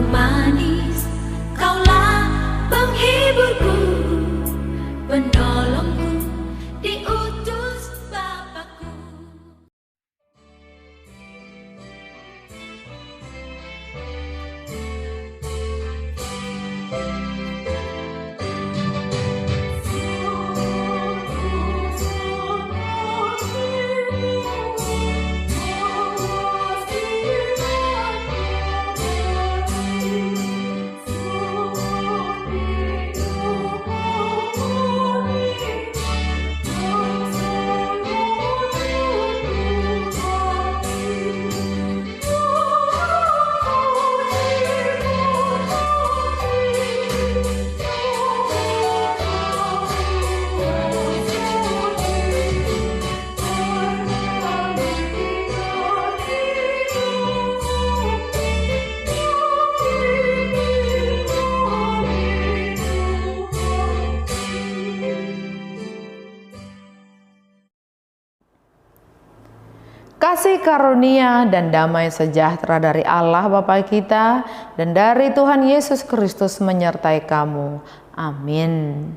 pemanis, Kaulah penghiburku, penolongku, diutus Bapakku. Kasih karunia dan damai sejahtera dari Allah Bapa kita dan dari Tuhan Yesus Kristus menyertai kamu. Amin.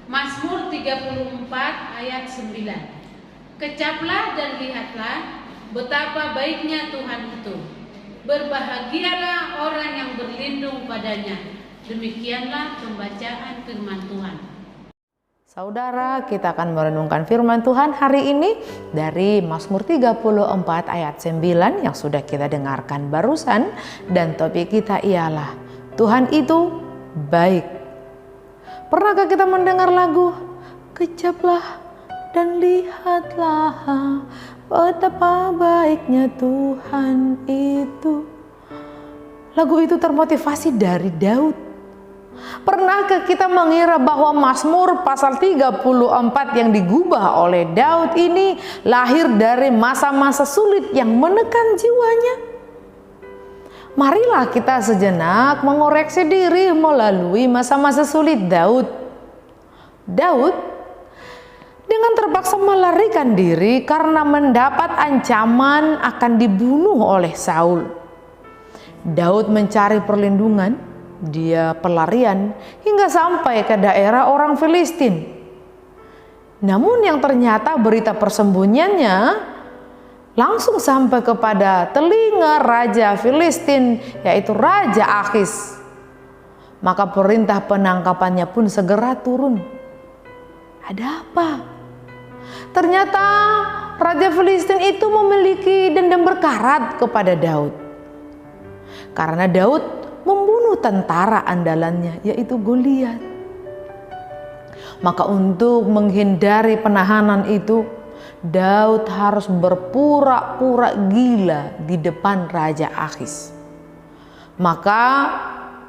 Mazmur 34 ayat 9. Kecaplah dan lihatlah betapa baiknya Tuhan itu. Berbahagialah orang yang berlindung padanya. Demikianlah pembacaan firman Tuhan. Saudara, kita akan merenungkan firman Tuhan hari ini dari Mazmur 34 ayat 9 yang sudah kita dengarkan barusan, dan topik kita ialah Tuhan itu baik. Pernahkah kita mendengar lagu Kecaplah dan lihatlah betapa baiknya Tuhan itu? Lagu itu termotivasi dari Daud. Pernahkah kita mengira bahwa Mazmur pasal 34 yang digubah oleh Daud ini lahir dari masa-masa sulit yang menekan jiwanya? Marilah kita sejenak mengoreksi diri melalui masa-masa sulit Daud. Daud dengan terpaksa melarikan diri karena mendapat ancaman akan dibunuh oleh Saul. Daud mencari perlindungan. Dia pelarian hingga sampai ke daerah orang Filistin. Namun yang ternyata berita persembunyiannya langsung sampai kepada telinga Raja Filistin, yaitu Raja Akhis. Maka perintah penangkapannya pun segera turun. Ada apa? Ternyata Raja Filistin itu memiliki dendam berkarat kepada Daud. Karena Daud membunuh tentara andalannya, yaitu Goliat. Maka untuk menghindari penahanan itu, Daud harus berpura-pura gila di depan Raja Akhis. Maka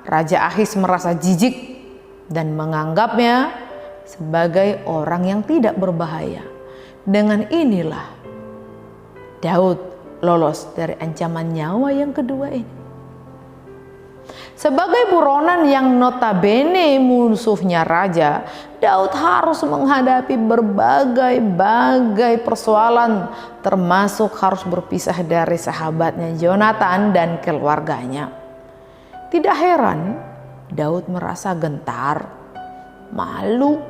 Raja Akhis merasa jijik dan menganggapnya sebagai orang yang tidak berbahaya. Dengan inilah Daud lolos dari ancaman nyawa yang kedua ini. Sebagai buronan yang notabene musuhnya raja, Daud harus menghadapi berbagai persoalan, termasuk harus berpisah dari sahabatnya Jonatan dan keluarganya. Tidak heran Daud merasa gentar, malu,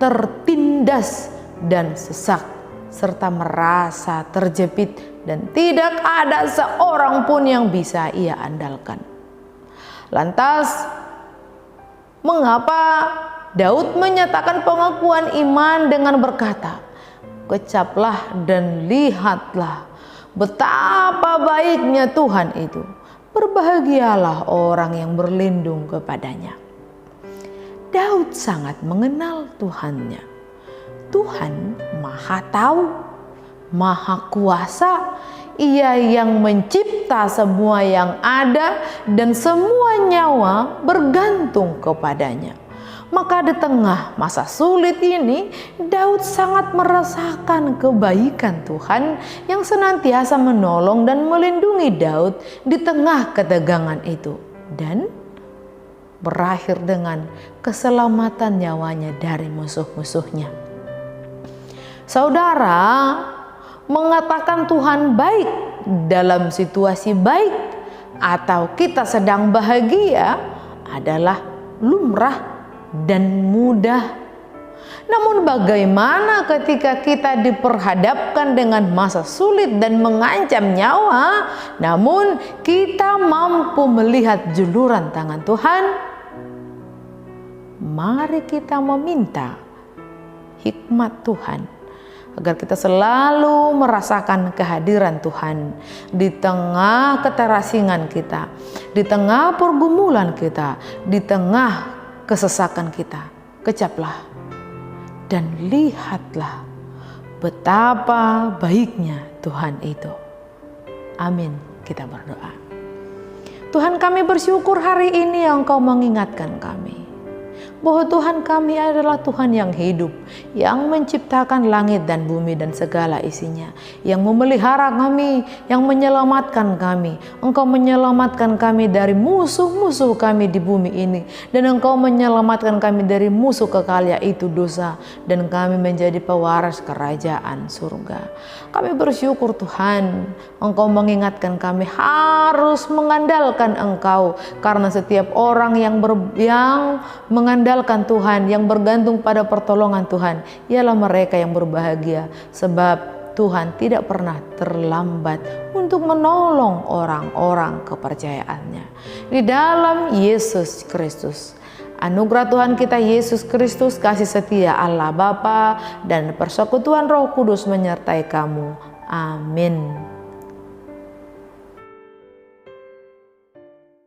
tertindas dan sesak, serta merasa terjepit dan tidak ada seorang pun yang bisa ia andalkan. Lantas, mengapa Daud menyatakan pengakuan iman dengan berkata, "Kecaplah dan lihatlah betapa baiknya Tuhan itu. Berbahagialah orang yang berlindung kepadanya." Daud sangat mengenal Tuhannya. Tuhan Maha Tahu, Maha Kuasa. Ia yang mencipta semua yang ada dan semua nyawa bergantung kepadanya. Maka di tengah masa sulit ini, Daud sangat merasakan kebaikan Tuhan yang senantiasa menolong dan melindungi Daud di tengah ketegangan itu. Dan berakhir dengan keselamatan nyawanya dari musuh-musuhnya. Saudara, mengatakan Tuhan baik dalam situasi baik atau kita sedang bahagia adalah lumrah dan mudah. Namun bagaimana ketika kita diperhadapkan dengan masa sulit dan mengancam nyawa, namun kita mampu melihat juluran tangan Tuhan? Mari kita meminta hikmat Tuhan agar kita selalu merasakan kehadiran Tuhan di tengah keterasingan kita, di tengah pergumulan kita, di tengah kesesakan kita. Kecaplah dan lihatlah betapa baiknya Tuhan itu. Amin. Kita berdoa. Tuhan, kami bersyukur hari ini Engkau mengingatkan kami bahwa Tuhan kami adalah Tuhan yang hidup, yang menciptakan langit dan bumi dan segala isinya, yang memelihara kami, yang menyelamatkan kami. Engkau menyelamatkan kami dari musuh-musuh kami di bumi ini, dan Engkau menyelamatkan kami dari musuh kekal, yaitu dosa, dan kami menjadi pewaris kerajaan surga. Kami bersyukur Tuhan, Engkau mengingatkan kami harus mengandalkan Engkau, karena setiap orang yang mengandalkan Tuhan, yang bergantung pada pertolongan Tuhan, ialah mereka yang berbahagia, sebab Tuhan tidak pernah terlambat untuk menolong orang-orang kepercayaannya. Di dalam Yesus Kristus, anugerah Tuhan kita Yesus Kristus, kasih setia Allah Bapa, dan persekutuan Roh Kudus menyertai kamu. Amin.